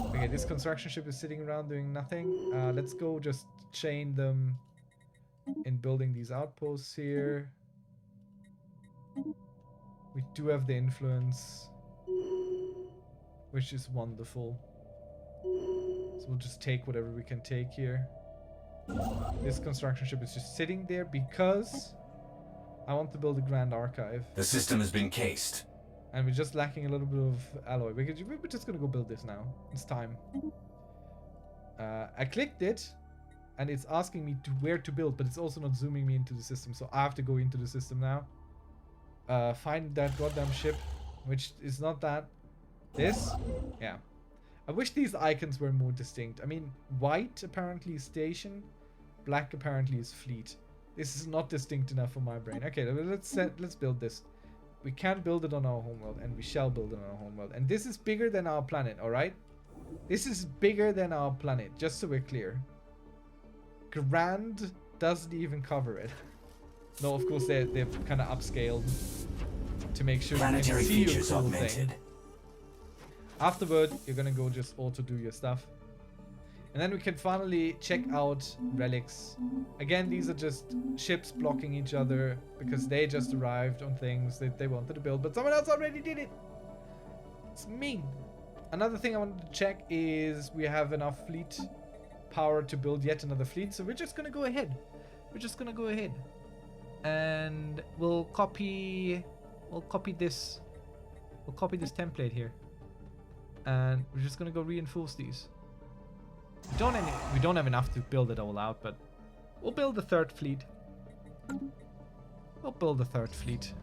Okay, this construction ship is sitting around doing nothing. Let's go just chain them in building these outposts here. We do have the influence, which is wonderful. So we'll just take whatever we can take here. This construction ship is just sitting there because I want to build a grand archive. The system has been cased. And we're just lacking a little bit of alloy. We're just gonna go build this now. It's time. I clicked it, and it's asking me where to build, but it's also not zooming me into the system. So I have to go into the system now. Find that goddamn ship, which is not that. This? Yeah. I wish these icons were more distinct. I mean, white apparently is station, black apparently is fleet. This is not distinct enough for my brain. Okay, let's build this. We can't build it on our homeworld, and we shall build it on our homeworld. And this is bigger than our planet, alright? This is bigger than our planet, just so we're clear. Grand doesn't even cover it. No, of course they've kind of upscaled to make sure planetary you can see features your cool augmented. thing. Afterward, you're gonna go just auto do your stuff. And then we can finally check out relics. Again, these are just ships blocking each other because they just arrived on things that they wanted to build, but someone else already did it. It's mean. Another thing I wanted to check is we have enough fleet power to build yet another fleet, so we're just gonna go ahead. We're just gonna go ahead. And we'll copy this. We'll copy this template here. And we're just gonna go reinforce these. We don't have enough to build it all out, but we'll build the third fleet. We'll build the third fleet.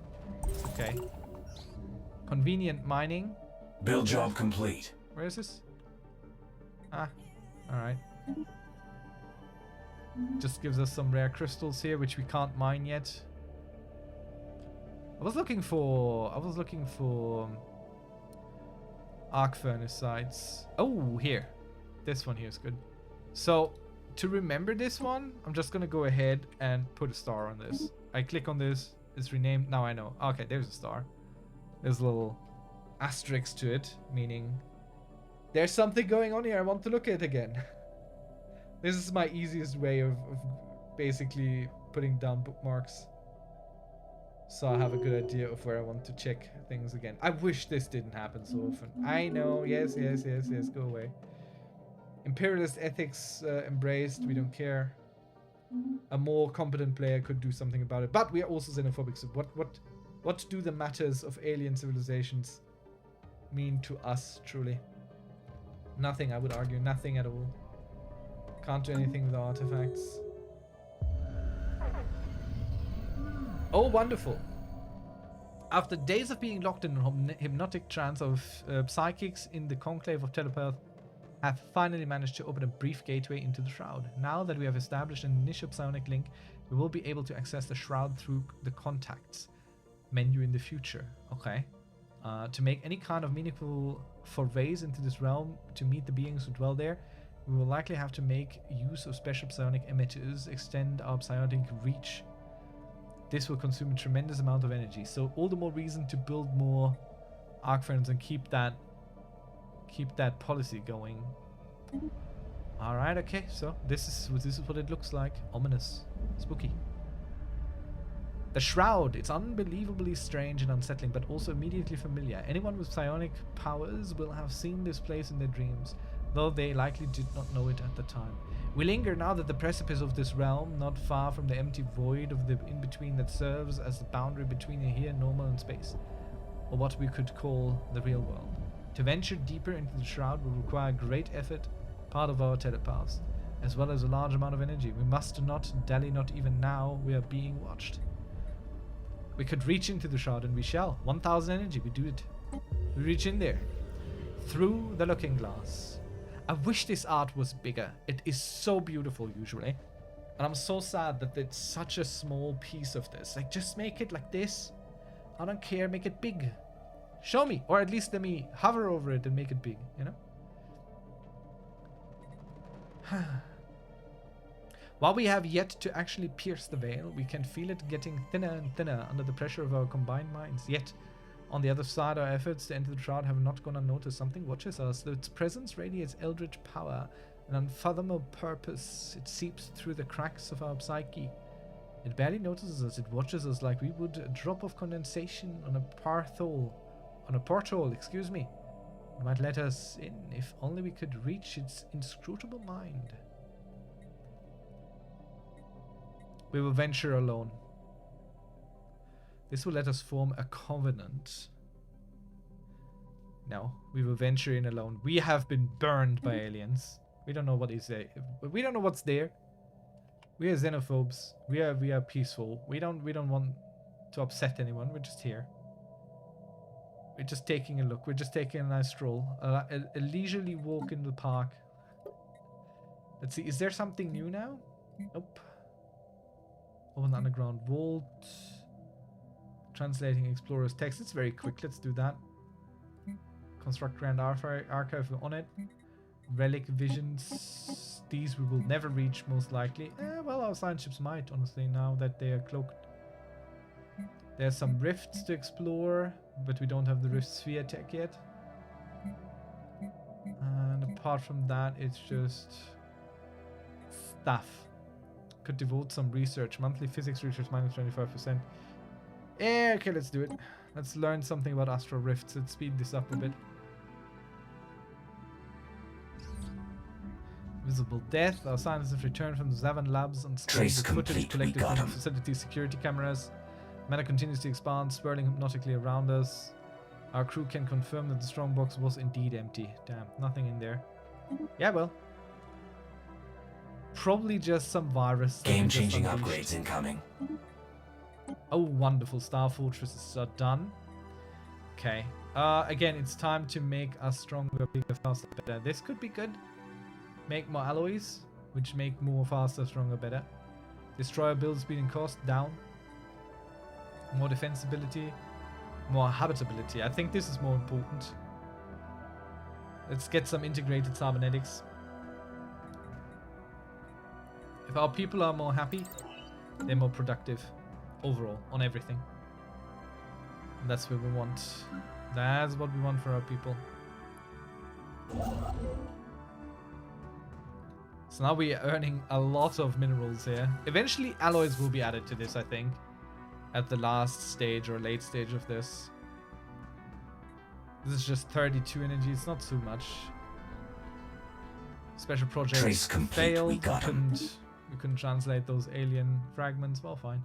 Okay. Convenient mining. Build job complete. Where is this? Ah, alright. Just gives us some rare crystals here, which we can't mine yet. I was looking for arc furnace sites. Oh, here. This one here is good. So, to remember this one, I'm just gonna go ahead and put a star on this. I click on this, it's renamed, now I know. Okay, there's a star. There's a little asterisk to it, meaning there's something going on here, I want to look at it again. This is my easiest way of basically putting down bookmarks. So I have a good idea of where I want to check things again. I wish this didn't happen so often. I know, yes, go away. Imperialist ethics embraced, we don't care. A more competent player could do something about it, but we are also xenophobic, so what do the matters of alien civilizations mean to us, truly? Nothing, I would argue, nothing at all. Can't do anything with artifacts. Oh, wonderful. After days of being locked in a hypnotic trance of psychics in the conclave of telepath, have finally managed to open a brief gateway into the Shroud. Now that we have established an initial psionic link, we will be able to access the Shroud through the contacts menu in the future. Okay. To make any kind of meaningful forays into this realm to meet the beings who dwell there, we will likely have to make use of special psionic emitters, extend our psionic reach. This will consume a tremendous amount of energy, so all the more reason to build more arc furnaces and keep that policy going. Alright, okay, so this is what it looks like. Ominous. Spooky. The Shroud. It's unbelievably strange and unsettling, but also immediately familiar. Anyone with psionic powers will have seen this place in their dreams, though they likely did not know it at the time. We linger now at the precipice of this realm, not far from the empty void of the in-between that serves as the boundary between here, normal, and space, or what we could call the real world. To venture deeper into the Shroud will require great effort, part of our telepaths, as well as a large amount of energy. We must not dally, not even now. We are being watched. We could reach into the Shroud, and we shall. 1000 energy, we do it. We reach in there. Through the looking glass. I wish this art was bigger. It is so beautiful usually. And I'm so sad that it's such a small piece of this. Like, just make it like this. I don't care, make it big. Show me, or at least let me hover over it and make it big, you know? While we have yet to actually pierce the veil, we can feel it getting thinner and thinner under the pressure of our combined minds. Yet, on the other side, our efforts to enter the Shroud have not gone unnoticed. Something watches us. Its presence radiates eldritch power, an unfathomable purpose. It seeps through the cracks of our psyche. It barely notices us. It watches us like we would a drop of condensation on a porthole. It might let us in if only we could reach its inscrutable mind. We will venture alone. This will let us form a covenant. No, we will venture in alone. We have been burned by aliens. We don't know what is there. We don't know what's there. We are xenophobes. We are peaceful. We don't want to upset anyone. We're just here. We're just taking a look. We're just taking a nice stroll. A leisurely walk in the park. Let's see. Is there something new now? Nope. Open the underground vault. Translating explorer's text. It's very quick. Let's do that. Construct grand archive on it. Relic visions. These we will never reach, most likely. Well, our science ships might, honestly, now that they are cloaked. There's some rifts to explore, but we don't have the rift sphere tech yet. And apart from that, it's just stuff. Could devote some research. Monthly physics research minus 25%. Okay, let's do it. Let's learn something about astral rifts. Let's speed this up a bit. Visible death. Our scientists have returned from the Zavan labs and scanned the footage collected from the facility's security cameras. Matter continues to expand, swirling hypnotically around us. Our crew can confirm that the strongbox was indeed empty. Damn, nothing in there. Yeah, well. Probably just some virus. Game-changing upgrades incoming. Oh, wonderful. Star fortresses are done. Okay. Again, it's time to make us stronger, bigger, faster, better. This could be good. Make more alloys, which make more faster, stronger, better. Destroyer build speed and cost down. More defensibility. More habitability. I think this is more important. Let's get some integrated cybernetics. If our people are more happy, they're more productive overall on everything. And that's what we want. That's what we want for our people. So now we are earning a lot of minerals here. Eventually alloys will be added to this, I think. At the last stage or late stage of this. This is just 32 energy, it's not too much. Special projects failed. We couldn't translate those alien fragments. Well, fine.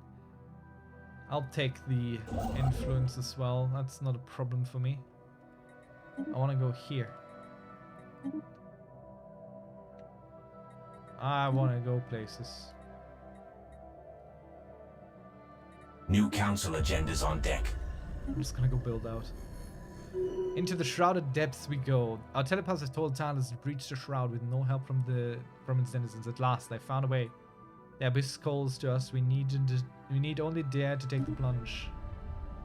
I'll take the influence as well. That's not a problem for me. I want to go here. I want to go places. New council agendas on deck. I'm just gonna go build out. Into the shrouded depths we go. Our telepaths have told Talus to breach the shroud with no help from its denizens. At last, they found a way. The abyss calls to us. We need only dare to take the plunge.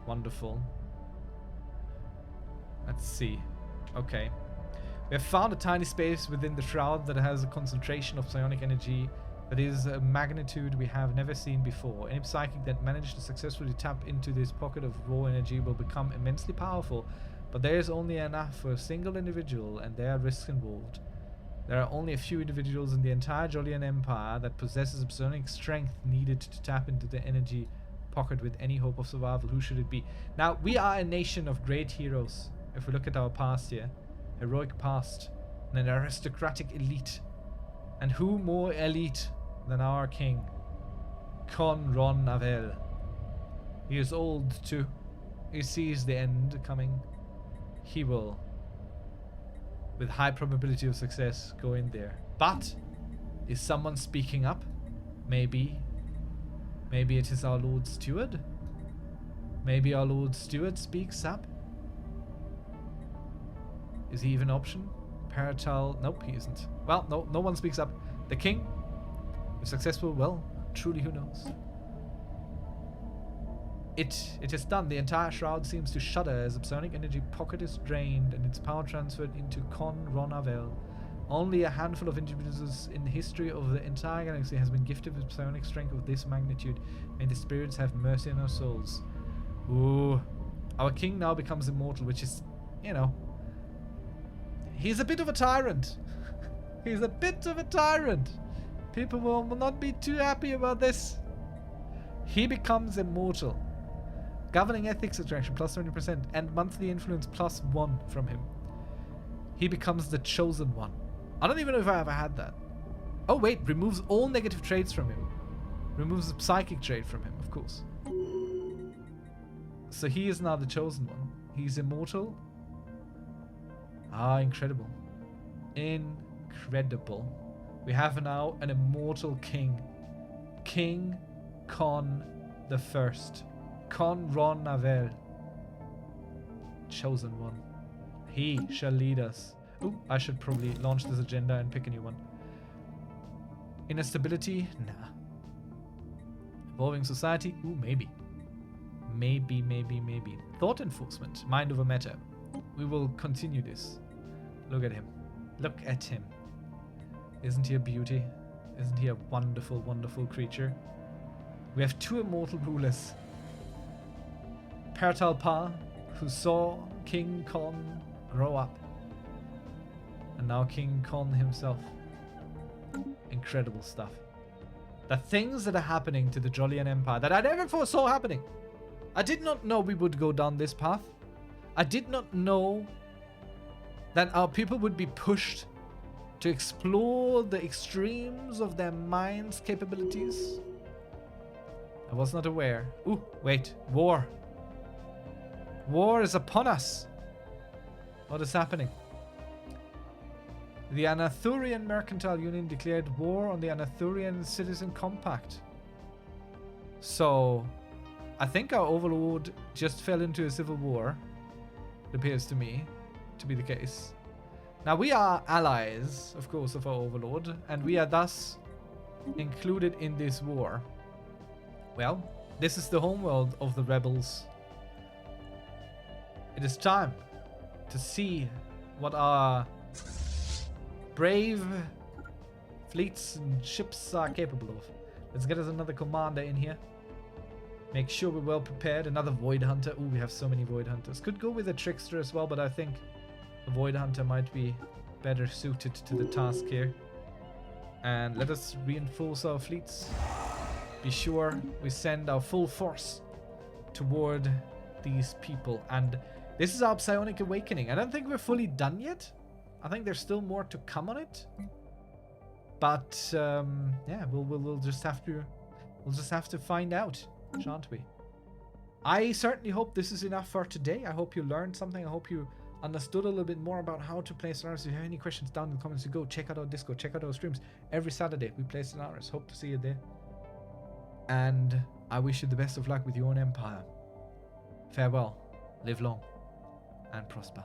Wonderful. Let's see. Okay. We have found a tiny space within the shroud that has a concentration of psionic energy that is a magnitude we have never seen before. Any psychic that managed to successfully tap into this pocket of raw energy will become immensely powerful, but there is only enough for a single individual, and there are risks involved. There are only a few individuals in the entire Jolian Empire that possesses the psionic strength needed to tap into the energy pocket with any hope of survival. Who should it be? Now, we are a nation of great heroes. If we look at our past here, heroic past, and an aristocratic elite. And who more elite than our king, Con Ron Navel? He is old too. He sees the end coming. He will, with high probability of success, go in there. But is someone speaking up? Maybe it is our Lord Steward. Maybe our Lord Steward speaks up. Is he even an option? Paratal? Nope, he isn't. Well, no one speaks up. The king? If successful, well, truly who knows? It is done. The entire shroud seems to shudder as the psionic energy pocket is drained and its power transferred into Con Ronavel. Only a handful of individuals in the history of the entire galaxy has been gifted with psionic strength of this magnitude. May the spirits have mercy on our souls. Ooh. Our king now becomes immortal, which is, you know, he's a bit of a tyrant. He's a bit of a tyrant. People will not be too happy about this. He becomes immortal. Governing ethics attraction plus 20% and monthly influence plus 1 from him. He becomes the chosen one. I don't even know if I ever had that. Oh wait, removes all negative traits from him. Removes the psychic trait from him, of course. So he is now the chosen one. He's immortal. Ah, incredible. Incredible. We have now an immortal king. King Con the First. Con Ron Navel. Chosen one. He shall lead us. Ooh, I should probably launch this agenda and pick a new one. Inner stability? Nah. Evolving society? Ooh, maybe. Maybe. Thought enforcement. Mind over matter. We will continue this. Look at him. Look at him. Isn't he a beauty? Isn't he a wonderful, wonderful creature? We have 2 immortal rulers. Pertal Pa, who saw King Con grow up. And now King Con himself. Incredible stuff. The things that are happening to the Jolian Empire that I never foresaw happening. I did not know we would go down this path. I did not know that our people would be pushed to explore the extremes of their mind's capabilities. I was not aware. Ooh, wait. War. War is upon us. What is happening? The Anathurian Mercantile Union declared war on the Anathurian Citizen Compact. So, I think our overlord just fell into a civil war. It appears to me to be the case. Now, we are allies, of course, of our overlord, and we are thus included in this war. Well, this is the homeworld of the rebels. It is time to see what our brave fleets and ships are capable of. Let's get us another commander in here. Make sure we're well prepared. Another Void Hunter. Ooh, we have so many Void Hunters. Could go with a Trickster as well, but I think a Void Hunter might be better suited to the task here. And let us reinforce our fleets. Be sure we send our full force toward these people. And this is our psionic awakening. I don't think we're fully done yet. I think there's still more to come on it. But yeah, we'll just have to find out, shan't we? I certainly hope this is enough for today. I hope you learned something. I hope you understood a little bit more about how to play Stellaris. If you have any questions, down in the comments, you go check out our Discord, check out our streams. Every Saturday we play Stellaris. Hope to see you there. And I wish you the best of luck with your own empire. Farewell. live long, and prosper.